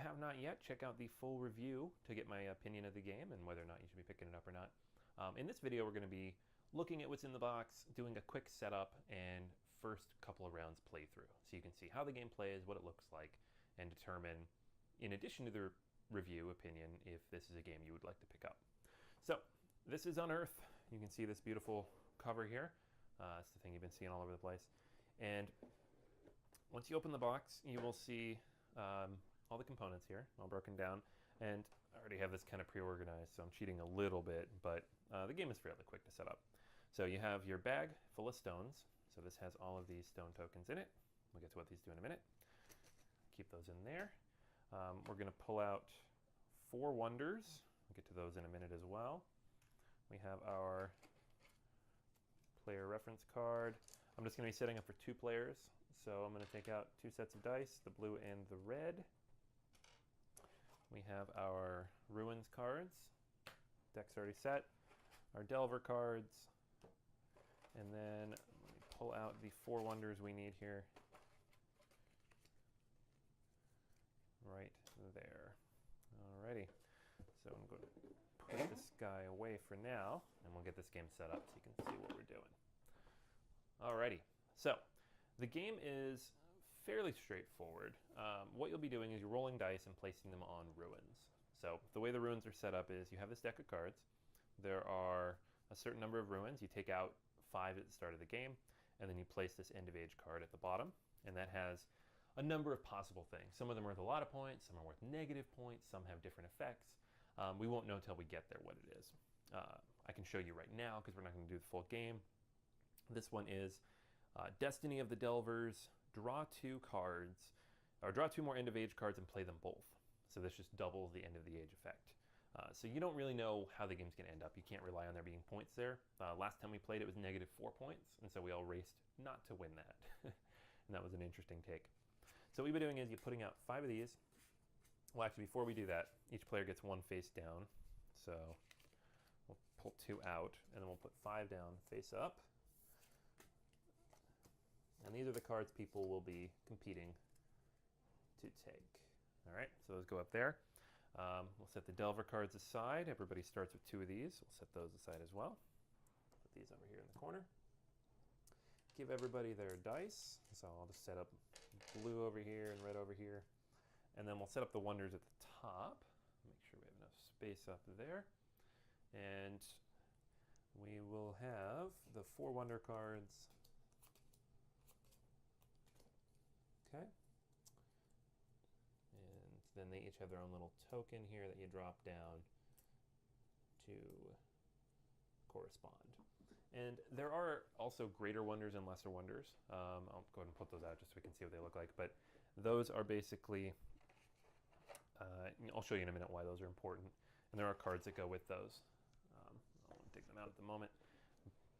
have not yet, check out the full review to get my opinion of the game and whether or not you should be picking it up or not. In this video, we're going to be looking at what's in the box, doing a quick setup and first couple of rounds playthrough, so you can see how the game plays, what it looks like, and determine, in addition to the review opinion, if this is a game you would like to pick up. So this is Unearth. You can see this beautiful cover here. It's the thing you've been seeing all over the place. And once you open the box, you will see all the components here, all broken down. And I already have this kind of pre-organized, so I'm cheating a little bit, but the game is fairly quick to set up. So you have your bag full of stones. So this has all of these stone tokens in it. We'll get to what these do in a minute. Keep those in there. We're going to pull out 4 wonders. We'll get to those in a minute as well. We have our player reference card. I'm just going to be setting up for 2 players. So I'm going to take out 2 sets of dice, the blue and the red. We have our ruins cards. Deck's already set. Our delver cards. And then let me pull out the 4 wonders we need here. Right there. Alrighty. So I'm going to put this guy away for now, and we'll get this game set up so you can see what we're doing. Alrighty. So the game is fairly straightforward. What you'll be doing is you're rolling dice and placing them on ruins. So the way the ruins are set up is you have this deck of cards. There are a certain number of ruins. You take out 5 at the start of the game, and then you place this end of age card at the bottom, and that has a number of possible things. Some of them are worth a lot of points, some are worth negative points, some have different effects. We won't know until we get there what it is. I can show you right now because we're not going to do the full game. This one is Destiny of the Delvers. Draw 2 cards, or draw 2 more end of age cards and play them both. So this just doubles the end of the age effect. So you don't really know how the game's going to end up. You can't rely on there being points there. Last time we played it was -4 points, and so we all raced not to win that. And that was an interesting take. So what we've been doing is you're putting out 5 of these. Well, actually, before we do that, each player gets 1 face down. So we'll pull 2 out, and then we'll put 5 down face up. And these are the cards people will be competing to take. All right, so those go up there. We'll set the Delver cards aside. Everybody starts with 2 of these. We'll set those aside as well. Put these over here in the corner. Give everybody their dice. So I'll just set up blue over here and red over here. And then we'll set up the wonders at the top. Make sure we have enough space up there. And we will have the 4 wonder cards. Okay. And then they each have their own little token here that you drop down to correspond. And there are also greater wonders and lesser wonders. I'll go ahead and put those out just so we can see what they look like. But those are basically, I'll show you in a minute why those are important. And there are cards that go with those. I won't take them out at the moment,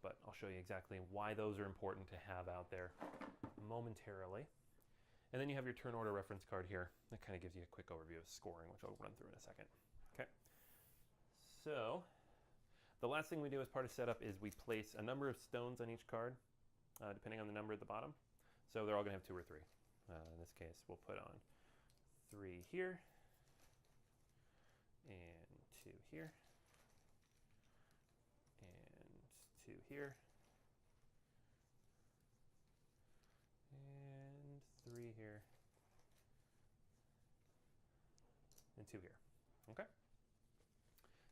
but I'll show you exactly why those are important to have out there momentarily. And then you have your turn order reference card here. That kind of gives you a quick overview of scoring, which I'll run through in a second. Okay. So the last thing we do as part of setup is we place a number of stones on each card, depending on the number at the bottom. So they're all going to have 2 or 3. In this case, we'll put on 3 here, and 2 here, and 2 here, and 3 here, and 2 here. Okay?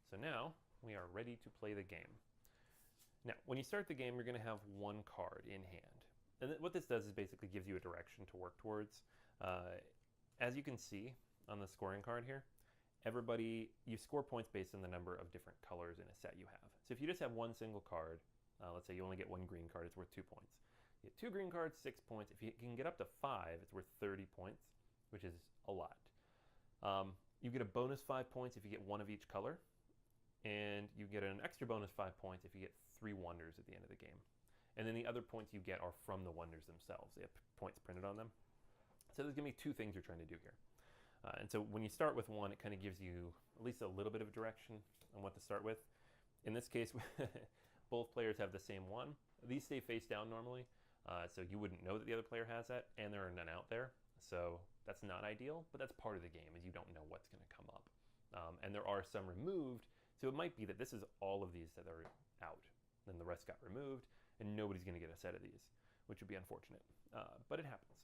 So now we are ready to play the game. Now, when you start the game, you're going to have 1 card in hand. And what this does is basically gives you a direction to work towards. As you can see on the scoring card here, you score points based on the number of different colors in a set you have. So if you just have 1 single card, let's say you only get 1 green card, it's worth 2 points. You get 2 green cards, 6 points. If you can get up to 5, it's worth 30 points, which is a lot. You get a bonus 5 points if you get 1 of each color, and you get an extra bonus 5 points if you get 3 wonders at the end of the game. And then the other points you get are from the wonders themselves. They have points printed on them. So there's going to be 2 things you're trying to do here. And so when you start with 1, it kind of gives you at least a little bit of direction on what to start with. In this case, both players have the same 1. These stay face down normally. So you wouldn't know that the other player has that, and there are none out there. So that's not ideal, but that's part of the game, is you don't know what's going to come up. And there are some removed, so it might be that this is all of these that are out, then the rest got removed, and nobody's going to get a set of these, which would be unfortunate, but it happens.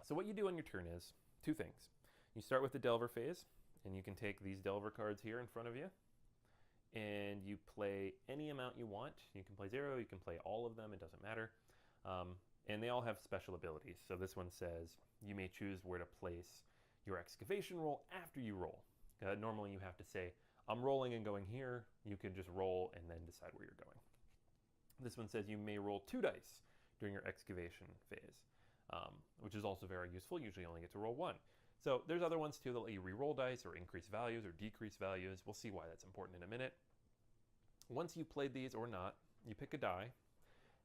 So what you do on your turn is two things. You start with the Delver phase, and you can take these Delver cards here in front of you, and you play any amount you want. You can play 0, you can play all of them, it doesn't matter. And they all have special abilities. So this one says you may choose where to place your excavation roll after you roll. Normally you have to say, I'm rolling and going here. You can just roll and then decide where you're going. This one says you may roll 2 dice during your excavation phase, which is also very useful. You usually only get to roll 1. So there's other ones too that let you re-roll dice or increase values or decrease values. We'll see why that's important in a minute. Once you've played these or not, you pick a die,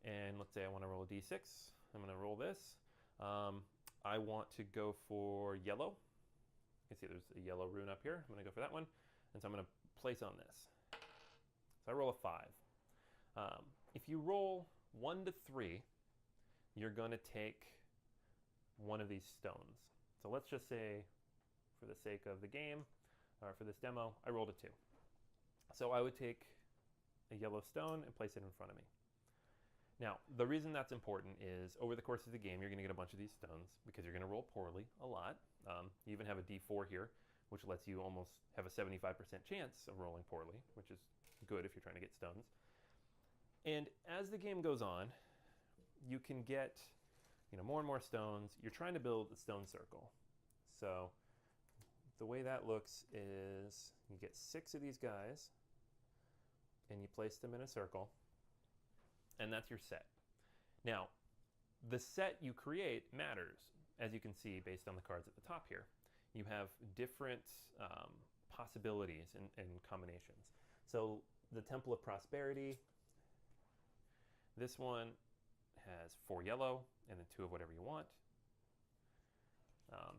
and let's say I want to roll a d6. I'm going to roll this. I want to go for yellow. You can see there's a yellow rune up here. I'm going to go for that one. And so I'm going to place on this. So I roll a 5. If you roll 1 to 3, you're going to take one of these stones. So let's just say, for the sake of the game, or for this demo, I rolled a 2. So I would take a yellow stone and place it in front of me. Now, the reason that's important is over the course of the game, you're going to get a bunch of these stones because you're going to roll poorly a lot. You even have a d4 here, which lets you almost have a 75% chance of rolling poorly, which is good if you're trying to get stones. And as the game goes on, you can get more and more stones. You're trying to build a stone circle. So the way that looks is you get 6 of these guys, and you place them in a circle, and that's your set. Now, the set you create matters, as you can see based on the cards at the top here. You have different possibilities and combinations. So the Temple of Prosperity, this one has 4 yellow and then 2 of whatever you want.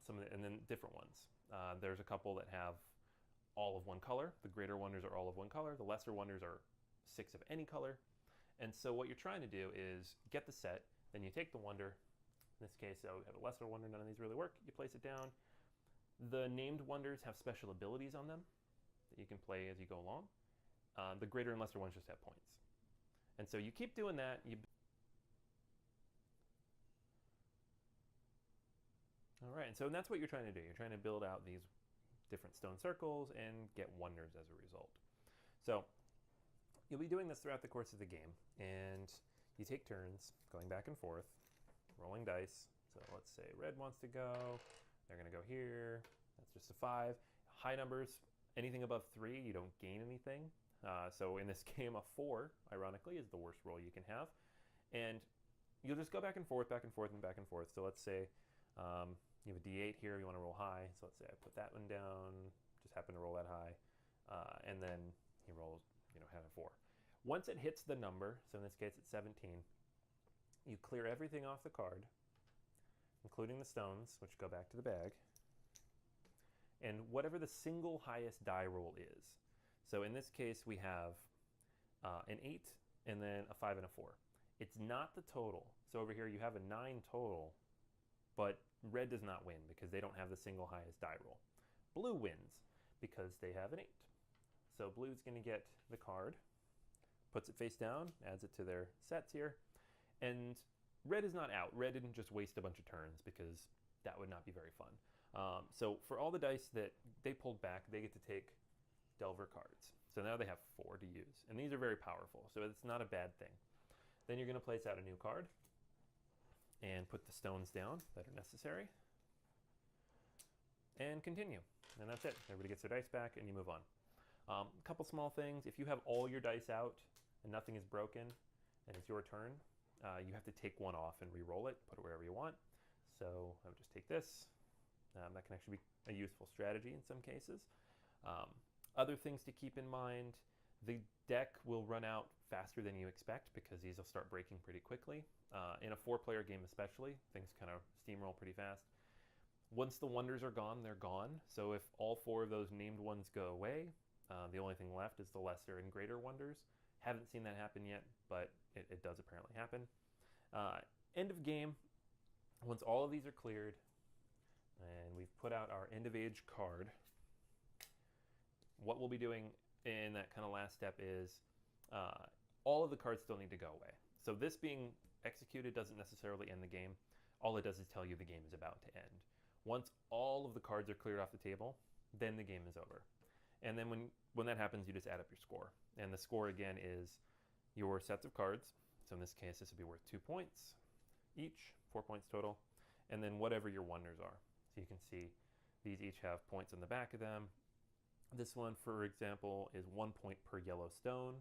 And then different ones. There's a couple that have all of one color. The greater wonders are all of one color. The lesser wonders are 6 of any color. And so what you're trying to do is get the set, then you take the wonder. In this case, we have a lesser wonder, none of these really work. You place it down. The named wonders have special abilities on them that you can play as you go along. The greater and lesser ones just have points. And so you keep doing that. All right, and so that's what you're trying to do. You're trying to build out these different stone circles and get wonders as a result. So you'll be doing this throughout the course of the game, and you take turns going back and forth, rolling dice. So let's say red wants to go. They're going to go here. That's just a 5. High numbers, anything above 3, you don't gain anything. So in this game, a 4, ironically, is the worst roll you can have. And you'll just go back and forth, back and forth, and back and forth. So let's say you have a d8 here. You want to roll high. So let's say I put that one down, just happen to roll that high. And then he rolls, had a 4. Once it hits the number, so in this case it's 17, you clear everything off the card, including the stones, which go back to the bag, and whatever the single highest die roll is. So in this case, we have an 8 and then a 5 and a 4. It's not the total. So over here, you have a 9 total, but red does not win because they don't have the single highest die roll. Blue wins because they have an 8. So blue's going to get the card, puts it face down, adds it to their sets here, and red is not out. Red didn't just waste a bunch of turns because that would not be very fun. So for all the dice that they pulled back, they get to take Delver cards. So now they have 4 to use, and these are very powerful, so it's not a bad thing. Then you're going to place out a new card and put the stones down that are necessary and continue. And that's it. Everybody gets their dice back and you move on. A couple small things. If you have all your dice out and nothing is broken and it's your turn, you have to take one off and re-roll it, put it wherever you want. So I would just take this. That can actually be a useful strategy in some cases. Other things to keep in mind, the deck will run out faster than you expect because these will start breaking pretty quickly. In a 4-player game especially, things kind of steamroll pretty fast. Once the wonders are gone, they're gone. So if all 4 of those named ones go away, the only thing left is the lesser and greater wonders. Haven't seen that happen yet, but it does apparently happen. End of game, once all of these are cleared, and we've put out our end of age card, what we'll be doing in that kind of last step is all of the cards still need to go away. So this being executed doesn't necessarily end the game. All it does is tell you the game is about to end. Once all of the cards are cleared off the table, then the game is over. And then when that happens, you just add up your score. And the score again is your sets of cards. So in this case, this would be worth 2 points each, 4 points total. And then whatever your wonders are. So you can see these each have points on the back of them. This one, for example, is 1 point per yellow stone.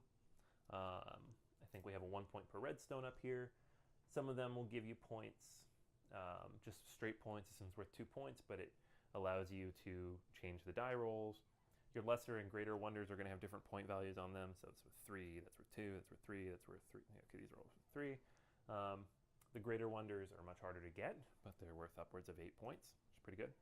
I think we have a 1 point per red stone up here. Some of them will give you points, just straight points. This one's worth 2 points, but it allows you to change the die rolls. Your lesser and greater wonders are going to have different point values on them. So it's worth 3, that's worth 2, that's worth 3, that's worth 3. Okay, these are all worth 3. The greater wonders are much harder to get, but they're worth upwards of 8 points, which is pretty good.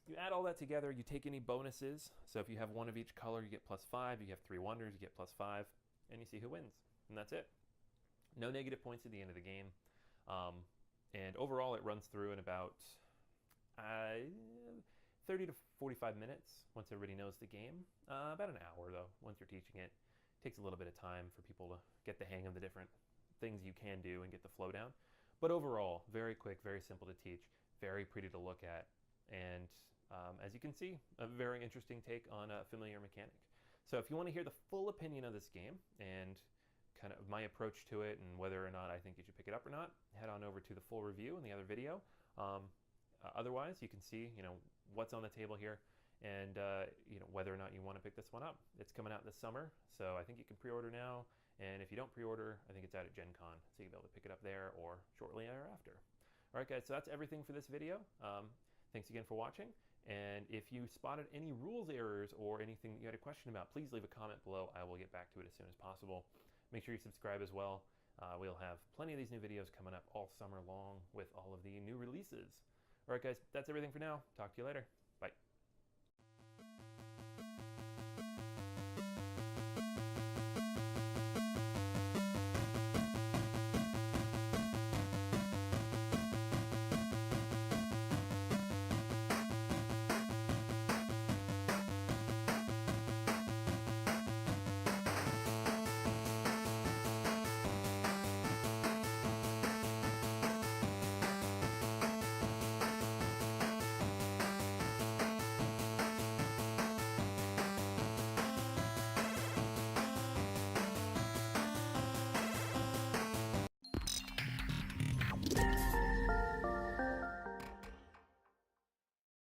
You add all that together, you take any bonuses. So if you have one of each color, you get +5. You have 3 wonders, you get +5, and you see who wins. And that's it. No negative points at the end of the game. And overall, it runs through in about 30 to 45 minutes once everybody knows the game. About an hour, though, once you're teaching it. It takes a little bit of time for people to get the hang of the different things you can do and get the flow down. But overall, very quick, very simple to teach, very pretty to look at, and as you can see, a very interesting take on a familiar mechanic. So if you want to hear the full opinion of this game and kind of my approach to it and whether or not I think you should pick it up or not, head on over to the full review in the other video. Otherwise, you can see, what's on the table here and, whether or not you want to pick this one up. It's coming out this summer, so I think you can pre-order now. And if you don't pre-order, I think it's out at Gen Con, so you'll be able to pick it up there or shortly thereafter. All right, guys, so that's everything for this video. Thanks again for watching. And if you spotted any rules errors or anything you had a question about, please leave a comment below. I will get back to it as soon as possible. Make sure you subscribe as well. We'll have plenty of these new videos coming up all summer long with all of the new releases. All right, guys, that's everything for now. Talk to you later.